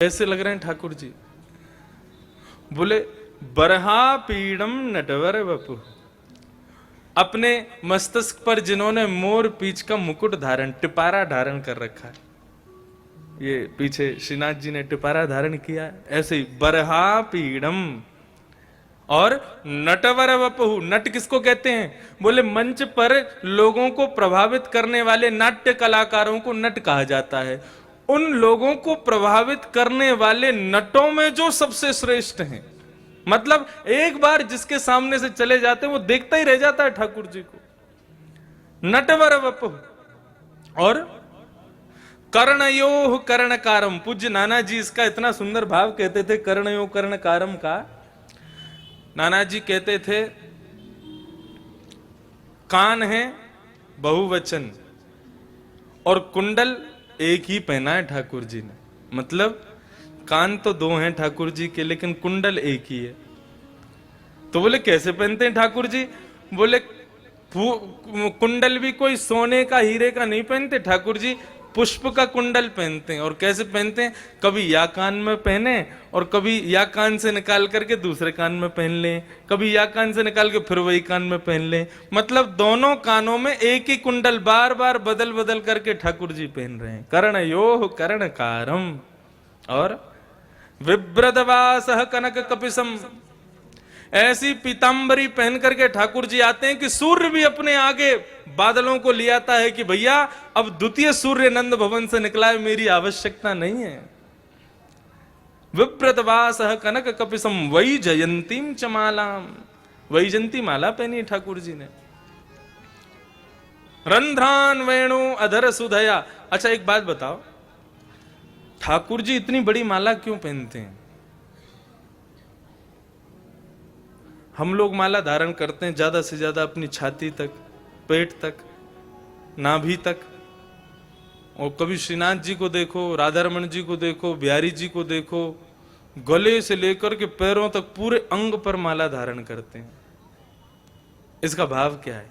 कैसे लग रहे हैं ठाकुर जी? बोले बरहा पीड़म नटवर वपु, अपने मस्तिष्क पर जिन्होंने मोर पीछ का मुकुट धारण, टिपारा धारण कर रखा है। ये पीछे श्रीनाथ जी ने टिपारा धारण किया है। ऐसे ही बरहा पीड़म और नटवर वपु। नट किसको कहते हैं? बोले मंच पर लोगों को प्रभावित करने वाले नाट्य कलाकारों को नट कहा जाता है। उन लोगों को प्रभावित करने वाले नटों में जो सबसे श्रेष्ठ हैं, मतलब एक बार जिसके सामने से चले जाते हैं वो देखता ही रह जाता है ठाकुर जी को। नटवर वपु और कर्णयोः कर्णकारम। पूज्य नाना जी इसका इतना सुंदर भाव कहते थे कर्णयोः कर्णकारम का। नाना जी कहते थे कान है बहुवचन और कुंडल एक ही पहना है ठाकुर जी ने। मतलब कान तो दो हैं ठाकुर जी के, लेकिन कुंडल एक ही है। तो बोले कैसे पहनते हैं ठाकुर जी? बोले कुंडल भी कोई सोने का हीरे का नहीं पहनते ठाकुर जी, पुष्प का कुंडल पहनते हैं। और कैसे पहनते हैं? कभी या कान में पहने और कभी या कान से निकाल करके दूसरे कान में पहन लें, कभी या कान से निकाल के फिर वही कान में पहन लें। मतलब दोनों कानों में एक ही कुंडल बार बार बदल बदल करके ठाकुर जी पहन रहे हैं। कर्णयोः कर्णकारम और विभ्रदवासः कनक कपिसम। ऐसी पीतांबरी पहन करके ठाकुर जी आते हैं कि सूर्य भी अपने आगे बादलों को ले आता है कि भैया अब द्वितीय सूर्य नंद भवन से निकला है, मेरी आवश्यकता नहीं है। विप्रतवासः कनक कपिसम वैजयंतीम च मालाम। वैजयंती माला पहनी ठाकुर जी ने। रंध्रान वेणु अधर सुधया। अच्छा एक बात बताओ, ठाकुर जी इतनी बड़ी माला क्यों पहनते हैं? हम लोग माला धारण करते हैं ज्यादा से ज्यादा अपनी छाती तक, पेट तक, नाभि तक। और कभी श्रीनाथ जी को देखो, राधा रमन जी को देखो, बिहारी जी को देखो, गले से लेकर के पैरों तक पूरे अंग पर माला धारण करते हैं। इसका भाव क्या है?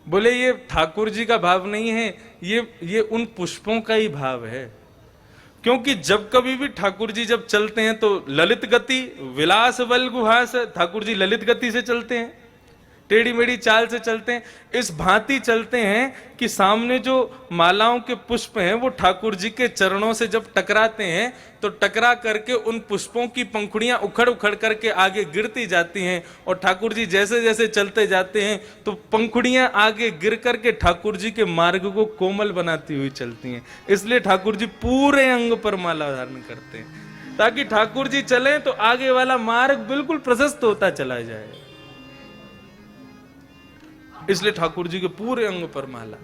बोले ये ठाकुर जी का भाव नहीं है, ये उन पुष्पों का ही भाव है। क्योंकि जब कभी भी ठाकुर जी जब चलते हैं तो ललित गति विलास बल गुहास, ठाकुर जी ललित गति से चलते हैं, टेढ़ी मेढ़ी चाल से चलते हैं, इस भांति चलते हैं कि सामने जो मालाओं के पुष्प हैं वो ठाकुर जी के चरणों से जब टकराते हैं तो टकरा करके उन पुष्पों की पंखुड़ियां उखड़ उखड़ करके आगे गिरती जाती हैं। और ठाकुर जी जैसे जैसे चलते जाते हैं तो पंखुड़ियां आगे गिर करके ठाकुर जी के मार्ग को कोमल बनाती हुई चलती हैं। इसलिए ठाकुर जी पूरे अंग पर माला धारण करते हैं ताकि ठाकुर जी चले तो आगे वाला मार्ग बिल्कुल प्रशस्त होता चला जाए। इसलिए ठाकुर जी के पूरे अंग पर माला।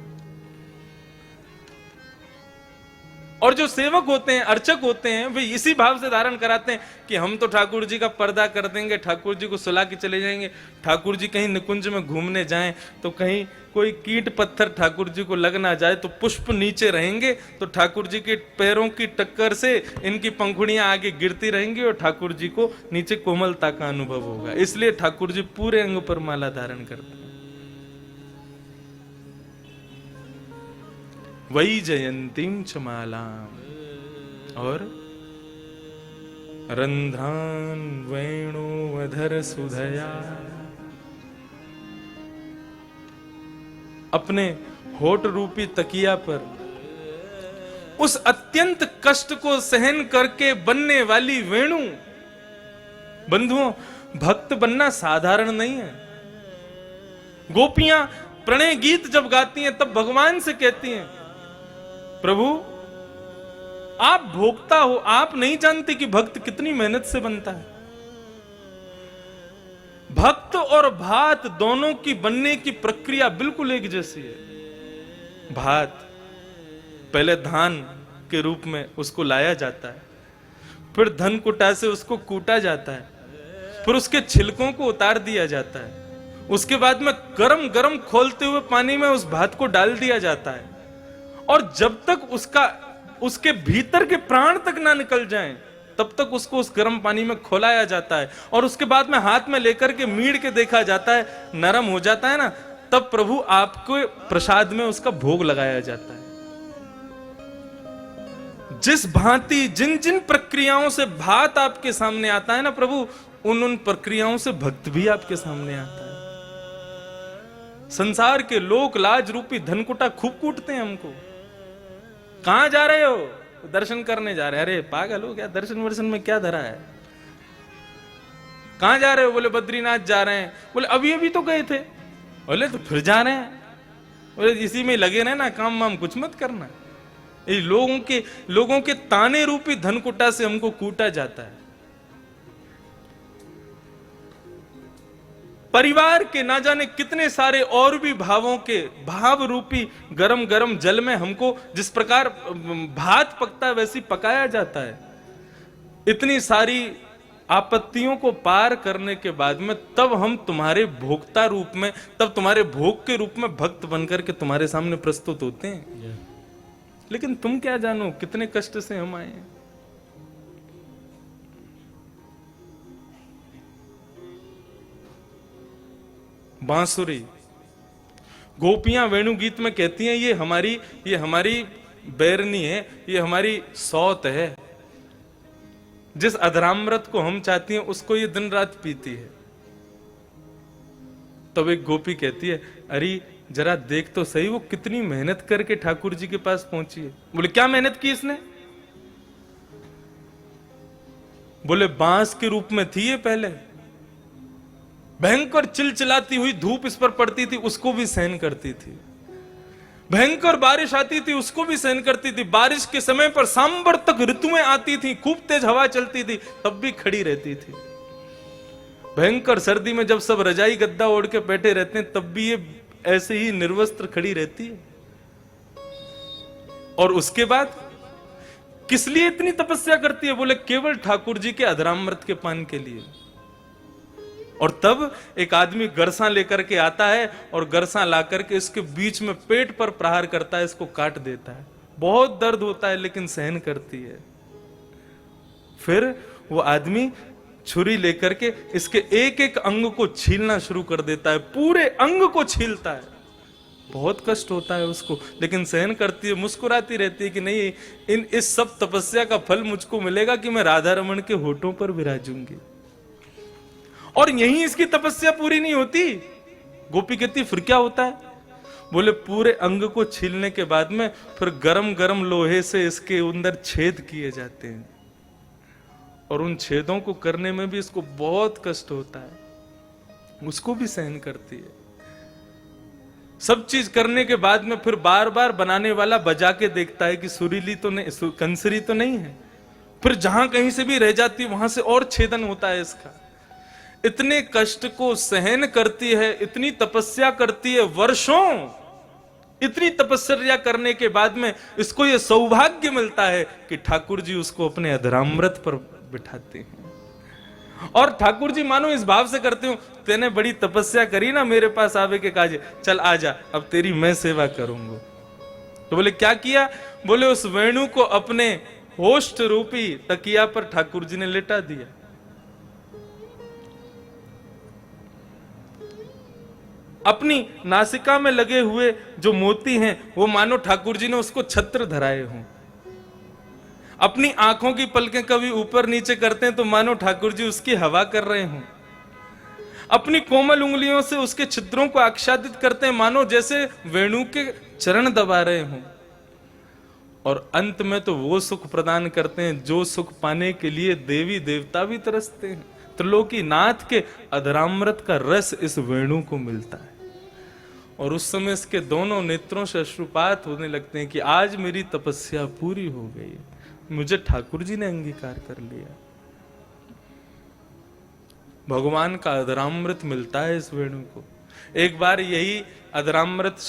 और जो सेवक होते हैं, अर्चक होते हैं, वे इसी भाव से धारण कराते हैं कि हम तो ठाकुर जी का पर्दा कर देंगे, ठाकुर जी को सुला के चले जाएंगे। ठाकुर जी कहीं निकुंज में घूमने जाएं तो कहीं कोई कीट पत्थर ठाकुर जी को लग ना जाए तो पुष्प नीचे रहेंगे, तो ठाकुर जी के पैरों की टक्कर से इनकी पंखुड़ियां आगे गिरती रहेंगी और ठाकुर जी को नीचे कोमलता का अनुभव होगा। इसलिए ठाकुर जी पूरे अंग पर माला धारण करते हैं। वैजयंतीम च मालाम और रंध्रान वेणुवधर सुधया। अपने होठ रूपी तकिया पर उस अत्यंत कष्ट को सहन करके बनने वाली वेणु। बंधुओं, भक्त बनना साधारण नहीं है। गोपियां प्रणय गीत जब गाती हैं तब भगवान से कहती हैं, प्रभु आप भोक्ता हो, आप नहीं जानते कि भक्त कितनी मेहनत से बनता है। भक्त और भात दोनों की बनने की प्रक्रिया बिल्कुल एक जैसी है। भात पहले धान के रूप में उसको लाया जाता है, फिर धन कुटा से उसको कूटा जाता है, फिर उसके छिलकों को उतार दिया जाता है, उसके बाद में गरम गरम खोलते हुए पानी में उस भात को डाल दिया जाता है। और जब तक उसके भीतर के प्राण तक ना निकल जाएं तब तक उसको उस गर्म पानी में खोलाया जाता है। और उसके बाद में हाथ में लेकर के मीड़ के देखा जाता है, नरम हो जाता है ना, तब प्रभु आपको प्रसाद में उसका भोग लगाया जाता है। जिस भांति जिन जिन प्रक्रियाओं से भात आपके सामने आता है ना प्रभु, उन उन प्रक्रियाओं से भक्त भी आपके सामने आता है। संसार के लोक लाज रूपी धनकुटा खूब कूटते हैं हमको। कहां जा रहे हो? दर्शन करने जा रहे हैं। अरे पागल हो क्या? दर्शन वर्शन में क्या धरा है? कहां जा रहे हो? बोले बद्रीनाथ जा रहे हैं। बोले अभी अभी तो गए थे। बोले तो फिर जा रहे हैं। बोले इसी में लगे रहे ना, काम वाम कुछ मत करना। ये लोगों के ताने रूपी धनकुटा से हमको कूटा जाता है। परिवार के ना जाने कितने सारे और भी भावों के भाव रूपी गरम गरम जल में हमको जिस प्रकार भात पकता है वैसी पकाया जाता है। इतनी सारी आपत्तियों को पार करने के बाद में तब हम तुम्हारे भोक्ता रूप में, तब तुम्हारे भोग के रूप में भक्त बनकर के तुम्हारे सामने प्रस्तुत होते हैं। लेकिन तुम क्या जानो कितने कष्ट से हम आए हैं। बांसुरी गोपियां वेणु गीत में कहती हैं, ये हमारी बैरनी है, ये हमारी सौत है। जिस अधरामृत को हम चाहती हैं उसको ये दिन रात पीती है। तब एक गोपी कहती है, अरे जरा देख तो सही वो कितनी मेहनत करके ठाकुर जी के पास पहुंची है। बोले क्या मेहनत की इसने? बोले बांस के रूप में थी ये पहले, भयंकर चिलचिलाती हुई धूप इस पर पड़ती थी उसको भी सहन करती थी, भयंकर बारिश आती थी उसको भी सहन करती थी, बारिश के समय पर सांबर तक ऋतुएं आती थी, खूब तेज हवा चलती थी तब भी खड़ी रहती थी, भयंकर सर्दी में जब सब रजाई गद्दा ओढ़ के बैठे रहते हैं तब भी ये ऐसे ही निर्वस्त्र खड़ी रहती है। और उसके बाद किस लिए इतनी तपस्या करती है? बोले केवल ठाकुर जी के अधरामृत के पान के लिए। और तब एक आदमी गरसा लेकर के आता है और गरसा ला करके इसके बीच में पेट पर प्रहार करता है, इसको काट देता है। बहुत दर्द होता है लेकिन सहन करती है। फिर वो आदमी छुरी लेकर के इसके एक एक अंग को छीलना शुरू कर देता है, पूरे अंग को छीलता है। बहुत कष्ट होता है उसको, लेकिन सहन करती है, मुस्कुराती रहती है कि नहीं, इस सब तपस्या का फल मुझको मिलेगा कि मैं राधा रमण के होठों पर विराजूंगी। और यहीं इसकी तपस्या पूरी नहीं होती। गोपी कहती फिर क्या होता है? बोले पूरे अंग को छीलने के बाद में फिर गरम गरम लोहे से इसके अंदर छेद किए जाते हैं, और उन छेदों को करने में भी इसको बहुत कष्ट होता है, उसको भी सहन करती है। सब चीज करने के बाद में फिर बार बार बनाने वाला बजा के देखता है कि सुरीली तो नहीं, कंसरी तो नहीं है। फिर जहां कहीं से भी रह जाती वहां से और छेदन होता है इसका। इतने कष्ट को सहन करती है, इतनी तपस्या करती है वर्षों। इतनी तपस्या करने के बाद में इसको यह सौभाग्य मिलता है कि ठाकुर जी उसको अपने अधरामृत पर बिठाते हैं। और ठाकुर जी मानो इस भाव से करते हो, तेने बड़ी तपस्या करी ना मेरे पास आवे के काजे, चल आजा अब तेरी मैं सेवा करूंगा। तो बोले क्या किया? बोले उस वेणु को अपने होष्ट रूपी तकिया पर ठाकुर जी ने लेटा दिया। अपनी नासिका में लगे हुए जो मोती हैं वो मानो ठाकुर जी ने उसको छत्र धराए हों। अपनी आंखों की पलकें कभी ऊपर नीचे करते हैं तो मानो ठाकुर जी उसकी हवा कर रहे हों। अपनी कोमल उंगलियों से उसके छिद्रों को आच्छादित करते हैं मानो जैसे वेणु के चरण दबा रहे हों। और अंत में तो वो सुख प्रदान करते हैं जो सुख पाने के लिए देवी देवता भी तरसते हैं। त्रिलोकी नाथ के अधरामृत का रस इस वेणु को मिलता है, और उस समय इसके दोनों नेत्रों से अश्रुपात होने लगते हैं कि आज मेरी तपस्या पूरी हो गई, मुझे ठाकुर जी ने अंगीकार कर लिया। भगवान का अधरामृत मिलता है इस वेणु को। एक बार यही अधरामृत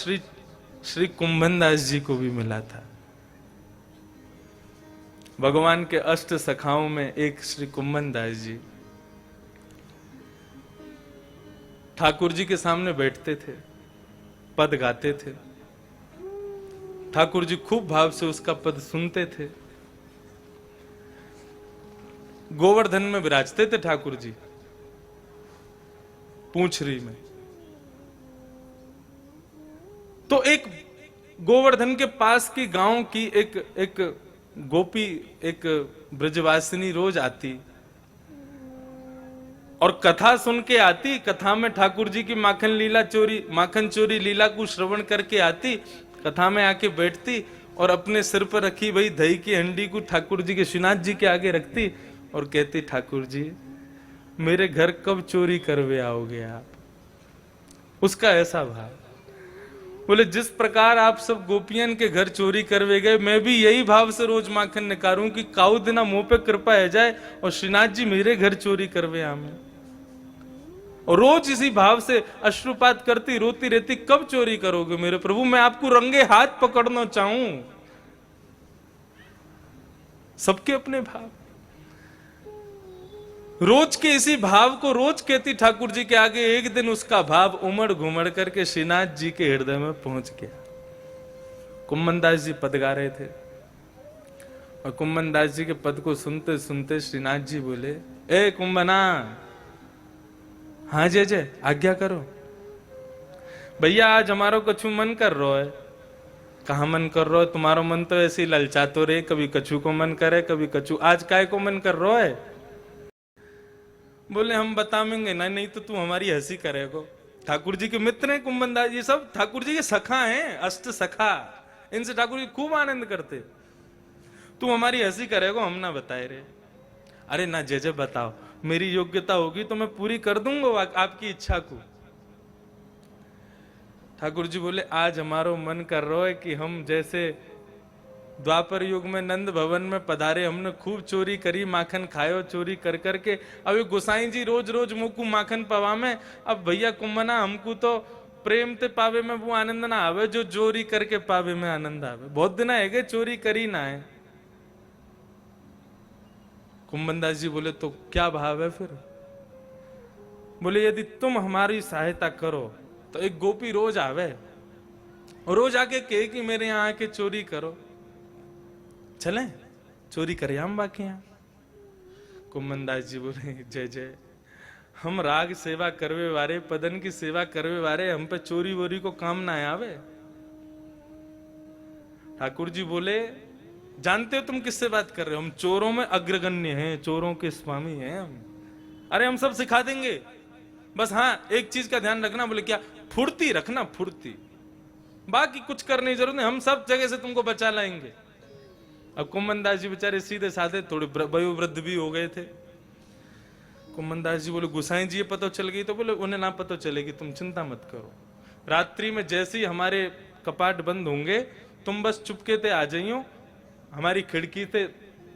श्री कुंभन दास जी को भी मिला था। भगवान के अष्ट सखाओं में एक श्री कुंभन दास जी ठाकुर जी के सामने बैठते थे, पद गाते थे। ठाकुर जी खूब भाव से उसका पद सुनते थे। गोवर्धन में विराजते थे ठाकुर जी, पूंछरी में। तो एक गोवर्धन के पास की गांव की एक गोपी एक ब्रजवासिनी रोज आती और कथा सुन के आती। कथा में ठाकुर जी की माखन चोरी लीला को श्रवण करके आती, कथा में आके बैठती और अपने सिर पर रखी भाई दही की हंडी को ठाकुर जी के श्रीनाथ जी के आगे रखती और कहती, ठाकुर जी मेरे घर कब चोरी करवे आओगे आप। उसका ऐसा भाव। बोले जिस प्रकार आप सब गोपियन के घर चोरी करवे गए, मैं भी यही भाव से रोज माखन निकारूं कि काऊ दिना मुंह पे कृपा है जाए और श्रीनाथ जी मेरे घर चोरी करवे आमे। और रोज इसी भाव से अश्रुपात करती रोती रहती, कब चोरी करोगे मेरे प्रभु, मैं आपको रंगे हाथ पकड़ना चाहूं। सबके अपने भाव। रोज के इसी भाव को रोज कहती ठाकुर जी के आगे। एक दिन उसका भाव उमड़ घुमड़ करके श्रीनाथ जी के हृदय में पहुंच गया। कुम्मन दास जी पद गा रहे थे और कुम्मन दास जी के पद को सुनते सुनते श्रीनाथ जी बोले, ए कुंभना, हाँ जय जय आज्ञा करो। भैया आज हमारो कछु मन कर रहा है। कहा मन कर रहा है तुम्हारो? मन तो ऐसे ही ललचातो रे, कभी कछु को मन करे कभी कछु। आज काय को मन कर रहा है? बोले हम बताएंगे ना, नहीं तो तू हमारी हंसी करेगो। ठाकुर जी के मित्र हैं कुम्भन दास, ये सब ठाकुर जी के सखा हैं, अष्ट सखा। इनसे ठाकुर जी खूब आनंद करते। तू हमारी हंसी करेगो, हम ना बताए रे। अरे ना जय जय बताओ, मेरी योग्यता होगी तो मैं पूरी कर दूंगा आपकी इच्छा को। ठाकुर जी बोले आज हमारो मन कर रहा है कि हम जैसे द्वापर युग में नंद भवन में पधारे, हमने खूब चोरी करी, माखन खायो चोरी कर करके। अब गोसाई जी रोज रोज मुकु माखन पवा में। अब भैया कुम्भना हमको तो प्रेम ते पावे में वो आनंद ना आवे जो चोरी करके पावे में आनंद आवे। बहुत दिन है चोरी करी ना है। कुम्भन दास जी बोले तो क्या भाव है फिर? बोले यदि तुम हमारी सहायता करो तो एक गोपी रोज आवे और रोज आके कहे कि मेरे यहाँ आके चोरी करो, चले चोरी करे हम बाकी यहाँ। कुम्भन दास जी बोले जय जय, हम राग सेवा करवे वारे, पदन की सेवा करवे वारे, हम पे चोरी वोरी को काम ना आवे। ठाकुर जी बोले जानते हो तुम किससे बात कर रहे हो? हम चोरों में अग्रगण्य हैं, चोरों के स्वामी हैं हम। अरे हम सब सिखा देंगे, बस हाँ एक चीज का ध्यान रखना। बोले क्या? फुर्ती रखना, फुर्ती, बाकी कुछ करने की जरूरत नहीं, हम सब जगह से तुमको बचा लाएंगे। अब कुम्भन दास जी बेचारे सीधे साधे थोड़े वयोवृद्ध भी हो गए थे। कुम्भन दास जी बोले गोसाई जी ये पता चल गई? तो बोले उन्हें ना पता चलेगी, तुम चिंता मत करो। रात्रि में जैसे ही हमारे कपाट बंद होंगे तुम बस चुपके ते आ जाइयो, हमारी खिड़की से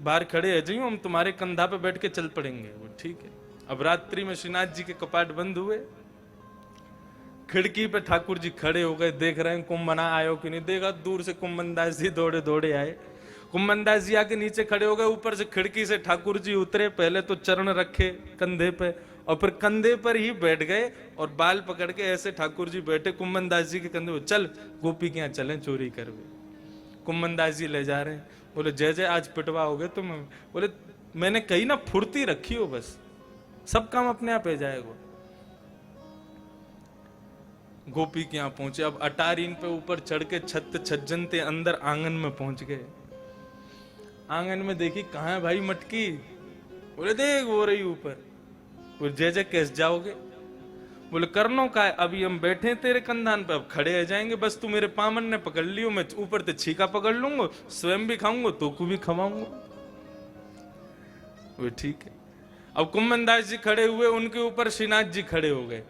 बाहर खड़े आ जाइयो, हम तुम्हारे कंधा पे बैठ के चल पड़ेंगे। वो ठीक है। अब रात्रि में श्रीनाथ जी के कपाट बंद हुए, खिड़की पे ठाकुर जी खड़े हो गए, देख रहे हैं कुम्भना आयो कि नहीं। देखा दूर से कुम्भन दास जी दौड़े दौड़े आए। कुम्भन दास जी आके नीचे खड़े हो गए, ऊपर से खिड़की से ठाकुर जी उतरे। पहले तो चरण रखे कंधे पे और फिर कंधे पर ही बैठ गए और बाल पकड़ के ऐसे ठाकुर जी बैठे कुम्भन दास जी के कंधे पे। चल गोपी के यहाँ चलें चोरी करवे। कुम्भन दास जी ले जा रहे हैं। बोले जय जय आज पिटवा हो गए तुम। बोले मैंने कही ना फुर्ती रखी हो, बस सब काम अपने आप हो जाएगा। गोपी के यहाँ पहुंचे। अब अटारीन पे ऊपर चढ़ के छत छज्जनते अंदर आंगन में पहुंच गए। आंगन में देखी कहाँ है भाई मटकी? बोले देख वो रही ऊपर। बोले जय जय कैसे जाओगे? बोले करनो का है, अभी हम बैठे तेरे कंधान पे, अब खड़े आ जाएंगे। बस तू मेरे पामन ने पकड़ लियो, मैं ऊपर ते छीका पकड़ लूंगा, स्वयं भी खाऊंगा तो को भी खवाऊंगा। वो ठीक है। अब कुम्भन दास जी खड़े हुए, उनके ऊपर श्रीनाथ जी खड़े हो गए।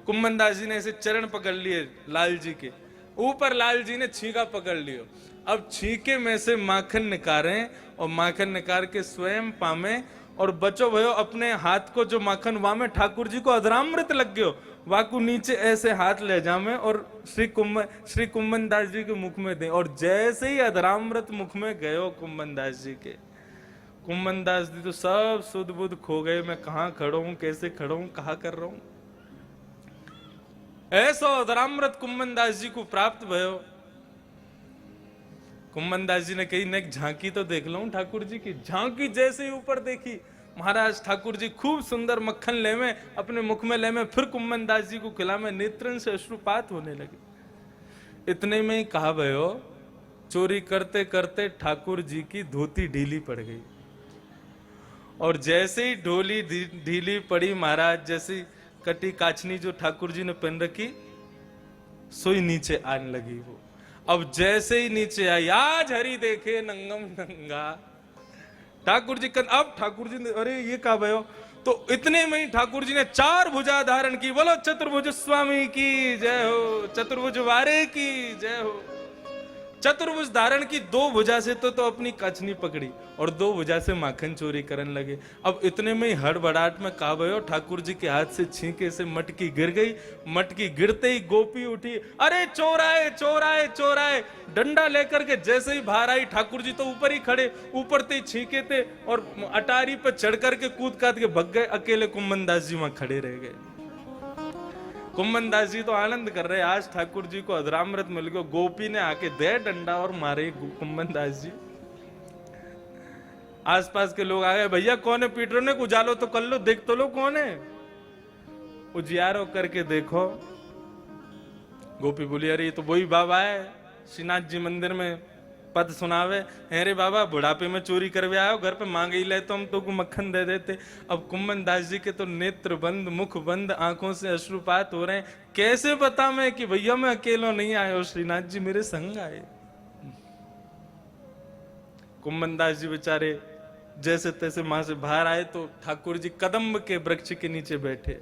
कुम्भन दास जी ने ऐसे चरण पकड़ लिए लाल जी के ऊपर, लाल जी ने छीका पकड़ लियो। अब छीके में से माखन निकाले और माखन निकाल के स्वयं पामे और बचो भयो अपने हाथ को जो माखन वहां में ठाकुर जी को अधरामृत लग गयो, वाकू नीचे ऐसे हाथ ले जामे और श्री कुम्भन दास जी के मुख में दे। और जैसे ही अधरामृत मुख में गयो कुम्भन दास जी के, कुम्भन दास जी तो सब सुध बुध खो गए। मैं कहाँ खड़ा हूं, कैसे खड़ा हूं, कहा कर रहा हूं। ऐसा अधरामृत कुम्भन दास जी को प्राप्त भयो। कुम्भन दास जी ने कही नेक झांकी तो देख लो ठाकुर जी की। झांकी जैसे ही ऊपर देखी, महाराज ठाकुर जी खूब सुंदर मक्खन ले में अपने मुख में ले में, फिर कुम्भन दास जी को खिला में, नेत्रन से अश्रुपात होने लगे। इतने में ही कहा भयो चोरी करते करते ठाकुर जी की धोती ढीली पड़ गई, और जैसे ही ढोली ढीली पड़ी महाराज, जैसी कटी काचनी जो ठाकुर जी ने पहन रखी, सोई नीचे आने लगी वो। अब जैसे ही नीचे आई, आज हरि देखे नंगम नंगा, ठाकुर जी अब ठाकुर जी ने, अरे ये कहा भयो, तो इतने में ही ठाकुर जी ने 4 भुजा धारण की। बोलो चतुर्भुज स्वामी की जय हो, चतुर्भुज वारे की जय हो। चतुर्भुज धारण की, 2 भुजा से तो अपनी कचनी पकड़ी और 2 भुजा से माखन चोरी करने लगे। अब इतने में ही हड़बड़ाहट में कहा भयो, ठाकुर जी के हाथ से छींके से मटकी गिर गई। मटकी गिरते ही गोपी उठी, अरे चोर आए चोर आए चोर आए। डंडा लेकर के जैसे ही बाहर आई, ठाकुर जी तो ऊपर ही खड़े, ऊपर से छींके थे और अटारी पर चढ़ करके कूद काद के भग गए। अकेले कुम्मन दास जी वहां खड़े रह गए। कुम्मन दास जी तो आनंद कर रहे, आज ठाकुर जी को अधरामृत मिल गया। गोपी ने आके दे डंडा और मारे कुम्मन दास जी। आसपास के लोग आ गए, भैया कौन है पीट रहे, उजालो तो कर लो, देख तो लो कौन है। उजियारो करके देखो, गोपी बोली, अरे ये तो वही बाबा है, श्रीनाथ जी मंदिर में पद सुनावे। अरे बाबा बुढ़ापे में चोरी करवे आयो, घर पे मांग ही ले तो हम तो को मक्खन दे देते। अब कुम्मन दास जी के तो नेत्र बंद, मुख बंद, आंखों से अश्रुपात हो रहे हैं। कैसे बता मैं कि भैया मैं अकेला नहीं आया, श्रीनाथ जी मेरे संग आए। कुम्मन दास जी बेचारे जैसे तैसे मां से बाहर आए तो ठाकुर जी कदम्ब के वृक्ष के नीचे बैठे।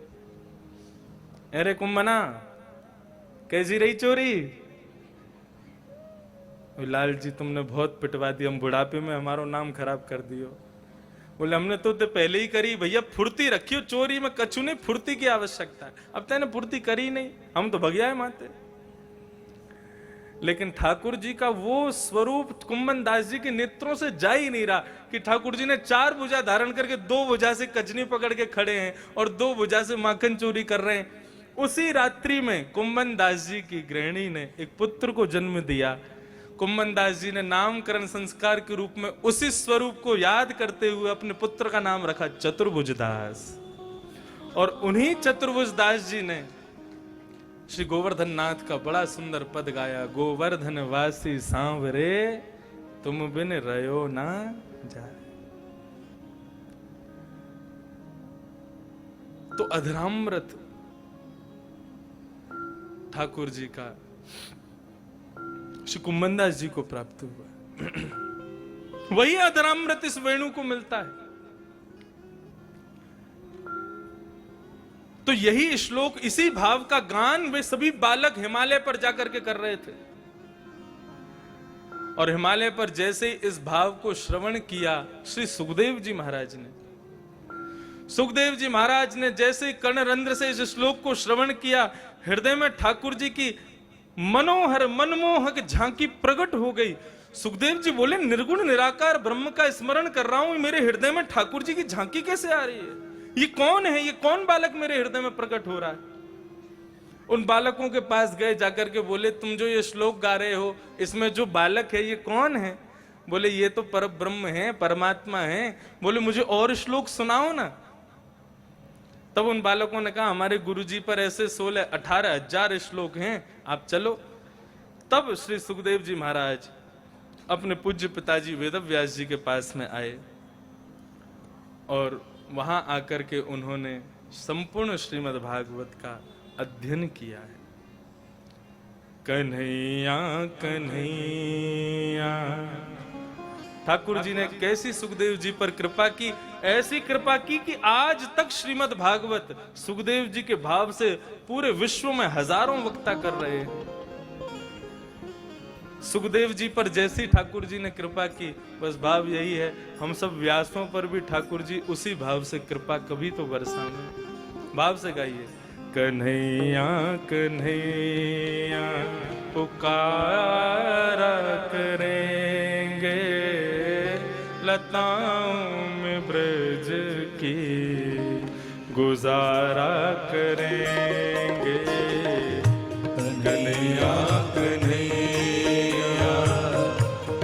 अरे कुम्मना कैसी रही चोरी? लाल जी तुमने बहुत पिटवा दिया, हम बुढ़ापे में हमारो नाम खराब कर दियो। बोले हमने तो पहले ही करी भैया, फुर्ती रखियो, चोरी में कछु नहीं, फुर्ती की आवश्यकता है। अब तैने फुर्ती करी नहीं, हम तो भगिया है माते। लेकिन ठाकुर जी का वो स्वरूप कुम्मन दास जी के नेत्रों से जा ही नहीं रहा कि ठाकुर जी ने 4 भुजा धारण करके 2 भुजा से कचनी पकड़ के खड़े हैं और 2 भुजा से माखन चोरी कर रहे हैं। उसी रात्रि में कुम्मन दास जी की गृहिणी ने एक पुत्र को जन्म दिया। कुम्मन दास जी ने नामकरण संस्कार के रूप में उसी स्वरूप को याद करते हुए अपने पुत्र का नाम रखा चतुर्भुज दास। और उन्हीं चतुर्भुज दास जी ने श्री गोवर्धन नाथ का बड़ा सुंदर पद गाया, गोवर्धन वासी सांवरे तुम बिन रयो ना जाए। तो अधरामृत ठाकुर जी का श्री कुम्मन दास जी को प्राप्त हुआ। वही अधरामृत इस वेणु को मिलता है। तो यही श्लोक, इसी भाव का गान वे सभी बालक हिमालय पर जाकर के कर रहे थे। और हिमालय पर जैसे ही इस भाव को श्रवण किया श्री सुखदेव जी महाराज ने, सुखदेव जी महाराज ने जैसे ही कर्णरंध्र से इस श्लोक को श्रवण किया, हृदय में ठाकुर जी की मनोहर मनमोहक झांकी प्रकट हो गई। सुखदेव जी बोले, निर्गुण निराकार ब्रह्म का स्मरण कर रहा हूं, मेरे हृदय में ठाकुर जी की झांकी कैसे आ रही है? ये कौन है? ये कौन बालक मेरे हृदय में प्रकट हो रहा है? उन बालकों के पास गए, जाकर के बोले, तुम जो ये श्लोक गा रहे हो, इसमें जो बालक है ये कौन है? बोले, ये तो पर ब्रह्म है, परमात्मा है। बोले, मुझे और श्लोक सुनाओ ना। तब उन बालकों ने कहा, हमारे गुरुजी पर ऐसे 16-18 श्लोक हैं, आप चलो। तब श्री सुखदेव जी महाराज अपने पूज्य पिताजी वेदव्यास जी के पास में आए और वहां आकर के उन्होंने संपूर्ण श्रीमद् भागवत का अध्ययन किया है। कन्हैया कन्हैया, ठाकुर जी ने कैसी सुखदेव जी पर कृपा की, ऐसी कृपा की कि आज तक श्रीमद् भागवत सुखदेव जी के भाव से पूरे विश्व में हजारों वक्ता कर रहे हैं। सुखदेव जी पर जैसी ठाकुर जी ने कृपा की, बस भाव यही है, हम सब व्यासों पर भी ठाकुर जी उसी भाव से कृपा कभी तो बरसाएं। भाव से गाइए, कन्हैया कन्हैया पुकारा करेंगे, लताओं में ब्रज की गुजारा करेंगे। कन्हैया कन्हैया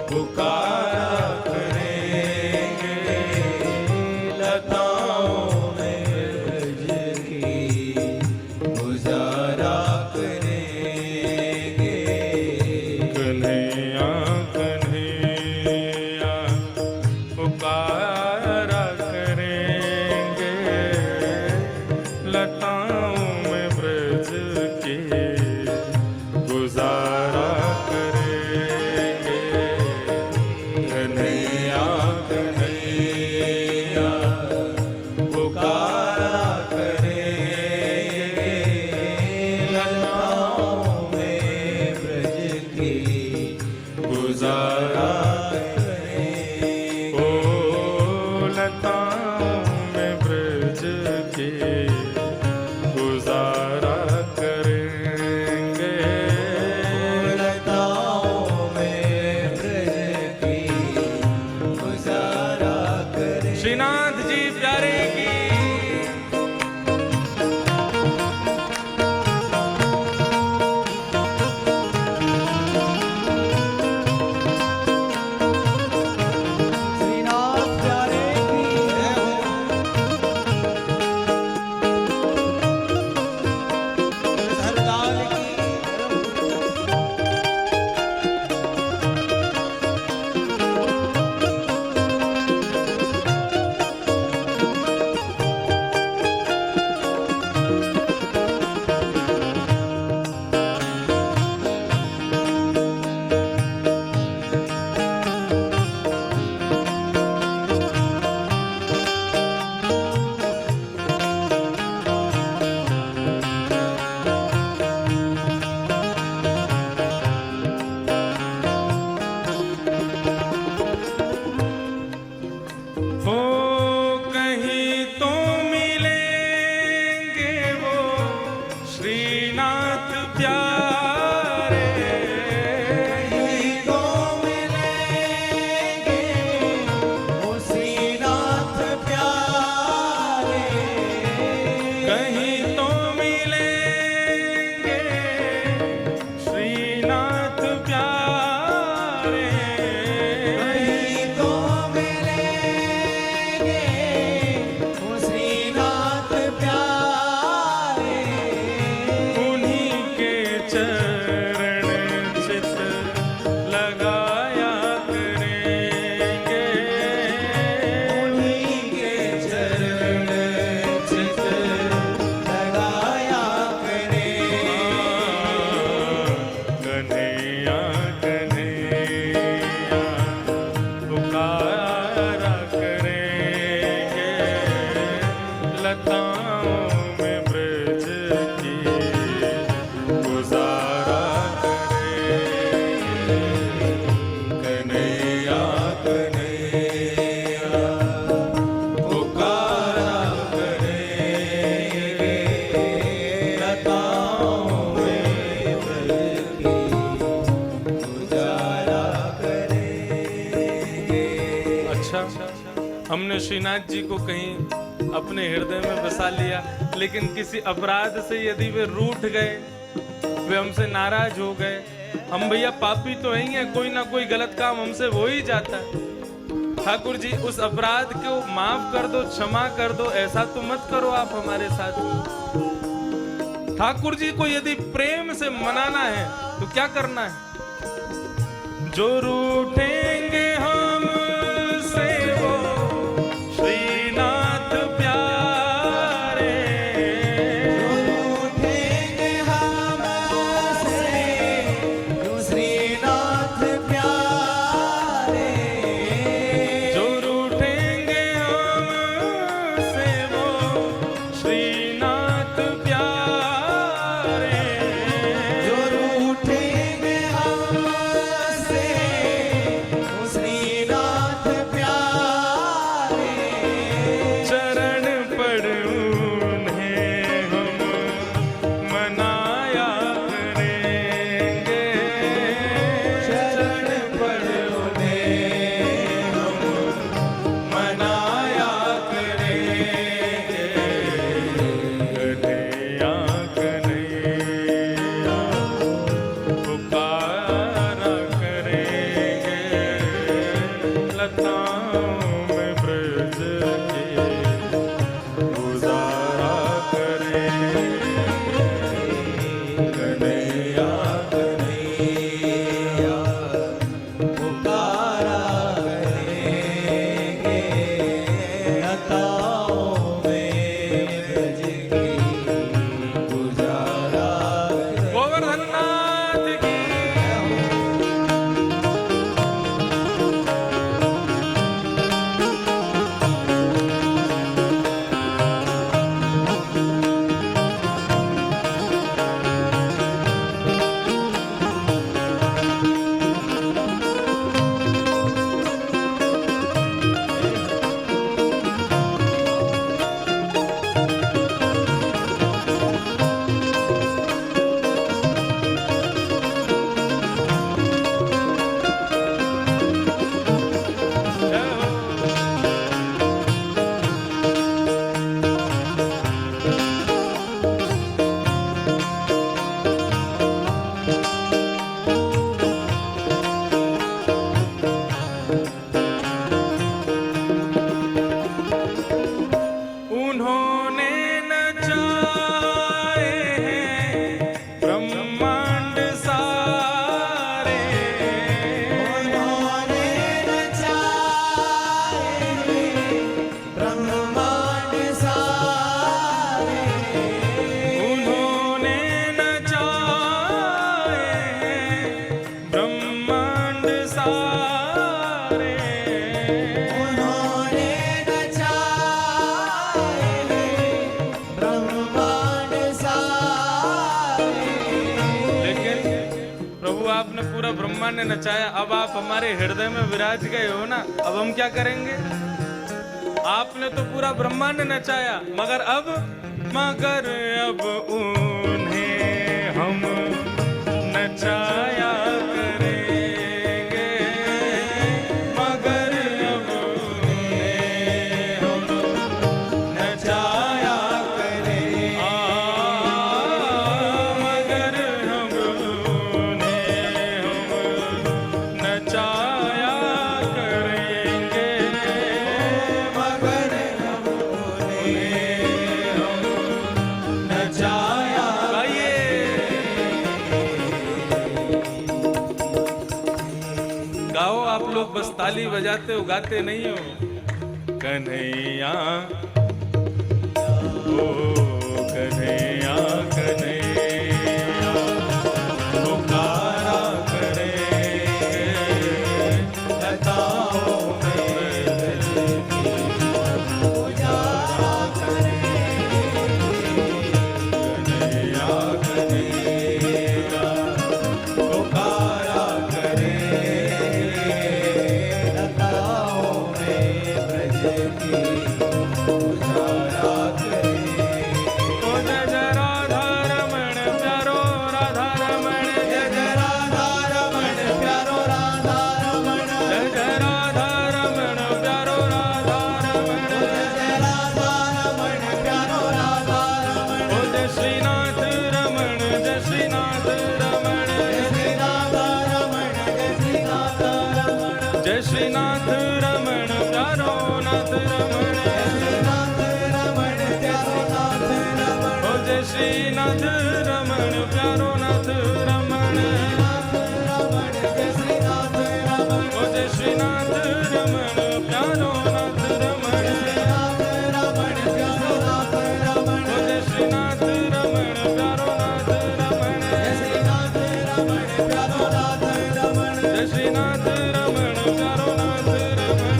पुकारा करेंगे, लताओं में ब्रज की गुजारा करेंगे। कन्हैया अच्छा, हमने श्रीनाथ जी को कहीं अपने हृदय में बसा लिया, लेकिन किसी अपराध से यदि वे रूठ गए, वे हमसे नाराज हो गए, हम भैया पापी तो ही हैं, कोई ना कोई गलत काम हमसे हो ही जाता है। ठाकुर जी उस अपराध को माफ कर दो, क्षमा कर दो, ऐसा तो मत करो आप हमारे साथ। ठाकुर जी को यदि प्रेम से मनाना है तो क्या करना है? जो रूठेंगे हमसे वो श्रीनाथ प्यारे, जो रूठेंगे हमसे जो श्रीनाथ प्यारे, जो रूठेंगे हमसे वो श्रीनाथ प्यारे, जो रूठेंगे हमसे जो श्रीनाथ प्यारे, चरण पड़ उन्हें हम मनाया करेंगे, चरण पड़ उन्हें हम मनाया करेंगे। कन्हैया कन्हैया पुकारा करेंगे, लताओं में ब्रज के गुजारा करेंगे। कन्हैया कन्हैया पुकारा करेंगे, लताओं में ब्रज की गुजारा करेंगे। गोवर्धन नाथ की जय हो। उन्होंने नचाए हैं ब्रह्मांड सारे, उन्होंने नचाए ब्रह्मांड सारे, उन्होंने नचाए हैं ब्रह्मांड सारे, उन्होंने नचाए ब्रह्मांड सारे। लेकिन प्रभु आपने पूरा ब्रह्मांड नचाया, अब आप हमारे हृदय में विराज गए हो ना, अब हम क्या करेंगे? आपने तो पूरा ब्रह्मांड नचाया, मगर अब उन्हें हम नचाया करेंगे, मगर अब उन्हें हम नचाया करें, मगर हम उन्हें हम नचाया करेंगे, मगर हम उन्हें हम नचाया। गाइए। गाओ आप लोग, बस ताली बजाते हो, गाते नहीं हो। कन्हैया ओ कन्हैया कन्हैया पुकारा करेंगे, लताओं में ब्रज की गुजारा करेंगे। कन्हैया कन्हैया पुकारा करेंगे, लताओं में ब्रज की गुजारा करेंगे। ओ जय जय राधा रमण जय श्रीनाथ रमण प्यारो नाथ रमण, नाथ रमण प्यारो नाथ रमण, ओ जय श्रीनाथ रमण प्यारो नाथ रमण, नाथ रमण जय श्रीनाथ रमण, ओ जय श्रीनाथ रमण प्यारो नाथ रमण, नाथ रमण प्यारो नाथ रमण, ओ जय श्रीनाथ रमण प्यारो नाथ रमण, श्रीनाथ रमण प्यारो नाथ रमण, जय श्रीनाथ रमण प्यारो नाथ रमण,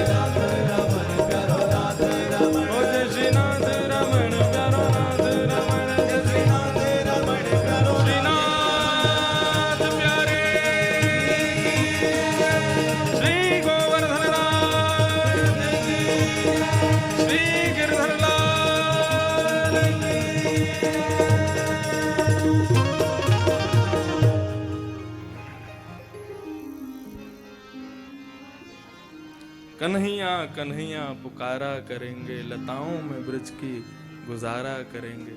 नाथ रमण प्यारो नाथ रमण, ओ जय श्रीनाथ रमण प्यारो नाथ रमण, श्रीनाथ रमण प्यारो श्रीनाथ प्यारे श्री गोवर्धन लाल की, श्री गिरधर लाल की। कन्हैया कन्हैया पुकारा करेंगे, लताओं में ब्रज की गुजारा करेंगे।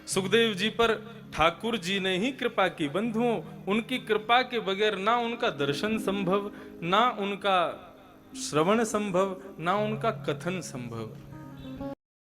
सुखदेव जी पर ठाकुर जी ने ही कृपा की। बंधुओं, उनकी कृपा के बगैर ना उनका दर्शन संभव, ना उनका श्रवण संभव, ना उनका कथन संभव।